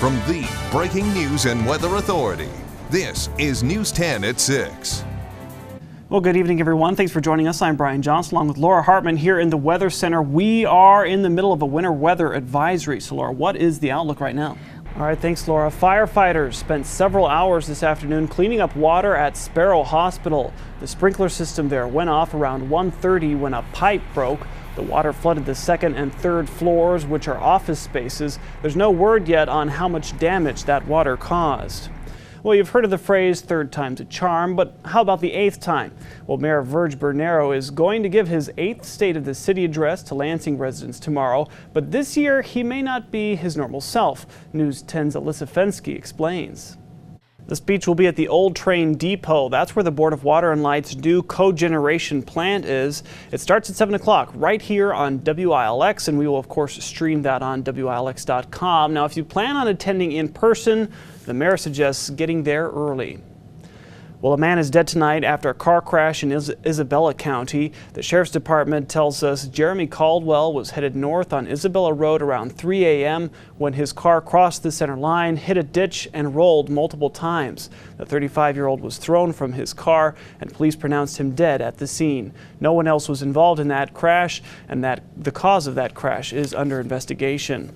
from the Breaking News and Weather Authority. This is News 10 at 6. Well, good evening, everyone. Thanks for joining us. I'm Brian Johnson, along with Laura Hartman here in the Weather Center. We are in the middle of a winter weather advisory. So, Laura, what is the outlook right now? All right, thanks, Laura. Firefighters spent several hours this afternoon cleaning up water at Sparrow Hospital. The sprinkler system there went off around 1:30 when a pipe broke. The water flooded the second and third floors, which are office spaces. There's no word yet on how much damage that water caused. Well, you've heard of the phrase third time's a charm, but how about the eighth time? Well, Mayor Verge Bernero is going to give his eighth State of the City address to Lansing residents tomorrow, but this year he may not be his normal self. News 10's Alyssa Fensky explains. The speech will be at the Old Train Depot. That's where the Board of Water and Light's new cogeneration plant is. It starts at 7 o'clock right here on WILX, and we will, of course, stream that on WILX.com. Now, if you plan on attending in person, the mayor suggests getting there early. Well, a man is dead tonight after a car crash in Isabella County. The Sheriff's Department tells us Jeremy Caldwell was headed north on Isabella Road around 3 a.m. when his car crossed the center line, hit a ditch, and rolled multiple times. The 35-year-old was thrown from his car, and police pronounced him dead at the scene. No one else was involved in that crash, and the cause of that crash is under investigation.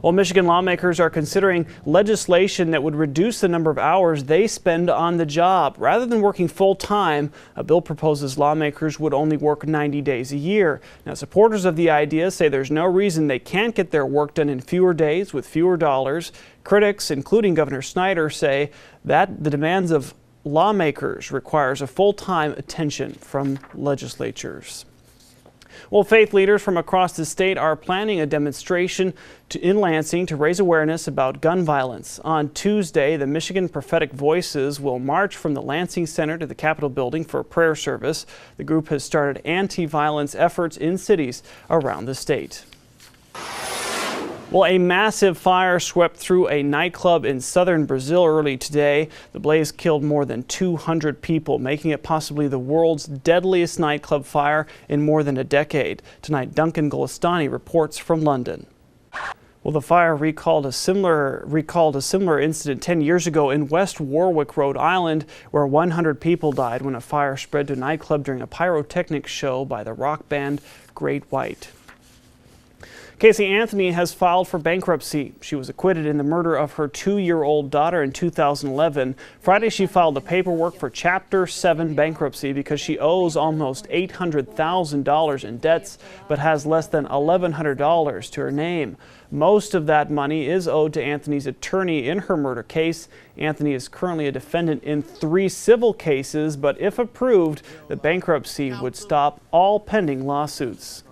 Well, Michigan lawmakers are considering legislation that would reduce the number of hours they spend on the job. Rather than working full-time, a bill proposes lawmakers would only work 90 days a year. Now, supporters of the idea say there's no reason they can't get their work done in fewer days with fewer dollars. Critics, including Governor Snyder, say that the demands of lawmakers requires a full-time attention from legislatures. Well, faith leaders from across the state are planning a demonstration in Lansing to raise awareness about gun violence. On Tuesday, the Michigan Prophetic Voices will march from the Lansing Center to the Capitol building for a prayer service. The group has started anti-violence efforts in cities around the state. Well, a massive fire swept through a nightclub in southern Brazil early today. The blaze killed more than 200 people, making it possibly the world's deadliest nightclub fire in more than a decade. Tonight, Duncan Golestani reports from London. Well, the fire recalled a similar incident 10 years ago in West Warwick, Rhode Island, where 100 people died when a fire spread to a nightclub during a pyrotechnics show by the rock band Great White. Casey Anthony has filed for bankruptcy. She was acquitted in the murder of her 2-year-old daughter in 2011. Friday, she filed the paperwork for Chapter 7 bankruptcy because she owes almost $800,000 in debts, but has less than $1,100 to her name. Most of that money is owed to Anthony's attorney in her murder case. Anthony is currently a defendant in 3 civil cases, but if approved, the bankruptcy would stop all pending lawsuits.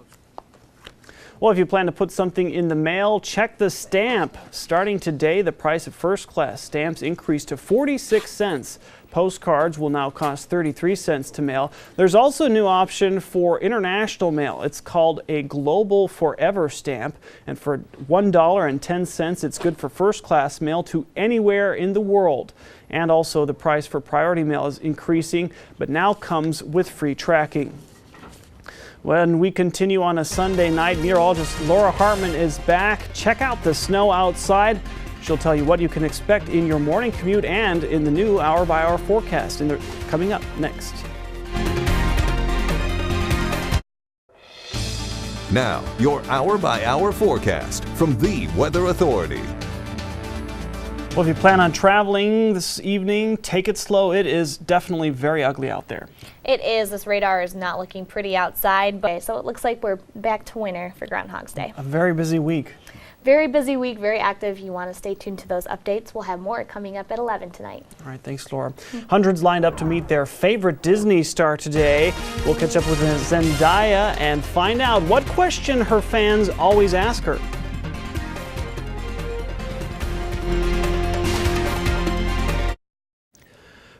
Well, if you plan to put something in the mail, check the stamp. Starting today, the price of first-class stamps increased to 46 cents. Postcards will now cost 33 cents to mail. There's also a new option for international mail. It's called a Global Forever stamp, and for $1.10, it's good for first-class mail to anywhere in the world. And also, the price for priority mail is increasing, but now comes with free tracking. When we continue on a Sunday night, meteorologist Laura Hartman is back. Check out the snow outside. She'll tell you what you can expect in your morning commute and in the new hour-by-hour forecast coming up next. Now, your hour-by-hour forecast from the Weather Authority. Well, if you plan on traveling this evening, take it slow. It is definitely very ugly out there. It is. This radar is not looking pretty outside, but so it looks like we're back to winter for Groundhog's Day. A very busy week. Very busy week, very active. You want to stay tuned to those updates. We'll have more coming up at 11 tonight. All right, thanks, Laura. Hundreds lined up to meet their favorite Disney star today. We'll catch up with Zendaya and find out what question her fans always ask her.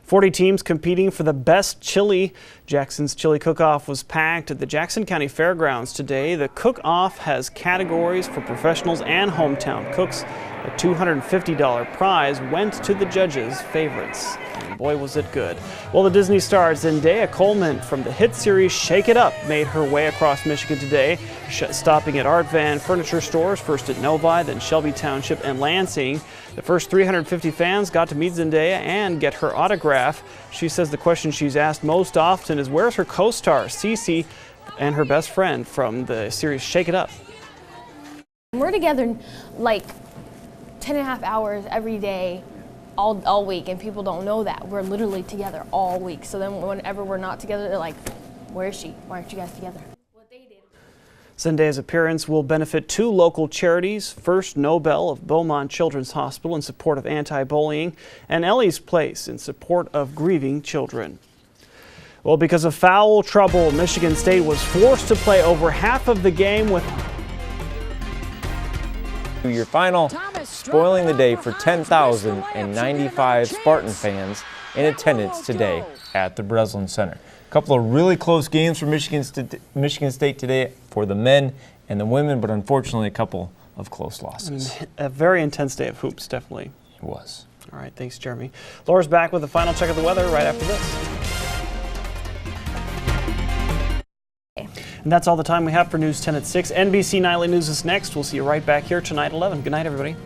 40 teams competing for the best chili. Jackson's Chili Cook-Off was packed at the Jackson County Fairgrounds today. The Cook-Off has categories for professionals and hometown cooks. A $250 prize went to the judges' favorites. And boy, was it good. Well, the Disney star Zendaya Coleman from the hit series Shake It Up made her way across Michigan today, stopping at Art Van furniture stores, first at Novi, then Shelby Township and Lansing. The first 350 fans got to meet Zendaya and get her autograph. She says the question she's asked most often is, where's her co-star, Cece, and her best friend from the series Shake It Up? We're together like 10.5 hours every day, all week, and people don't know that. We're literally together all week. So then whenever we're not together, they're like, where is she? Why aren't you guys together? Zendaya's appearance will benefit 2 local charities, First Nobel of Beaumont Children's Hospital in support of anti-bullying, and Ellie's Place in support of grieving children. Well, because of foul trouble, Michigan State was forced to play over half of the game with your final, spoiling the day for 10,095 Spartan fans in attendance today at the Breslin Center. A couple of really close games for Michigan State today for the men and the women, but unfortunately a couple of close losses. A very intense day of hoops, definitely. It was. All right, thanks, Jeremy. Laura's back with a final check of the weather right after this. And that's all the time we have for News 10 at 6. NBC Nightly News is next. We'll see you right back here tonight at 11. Good night, everybody.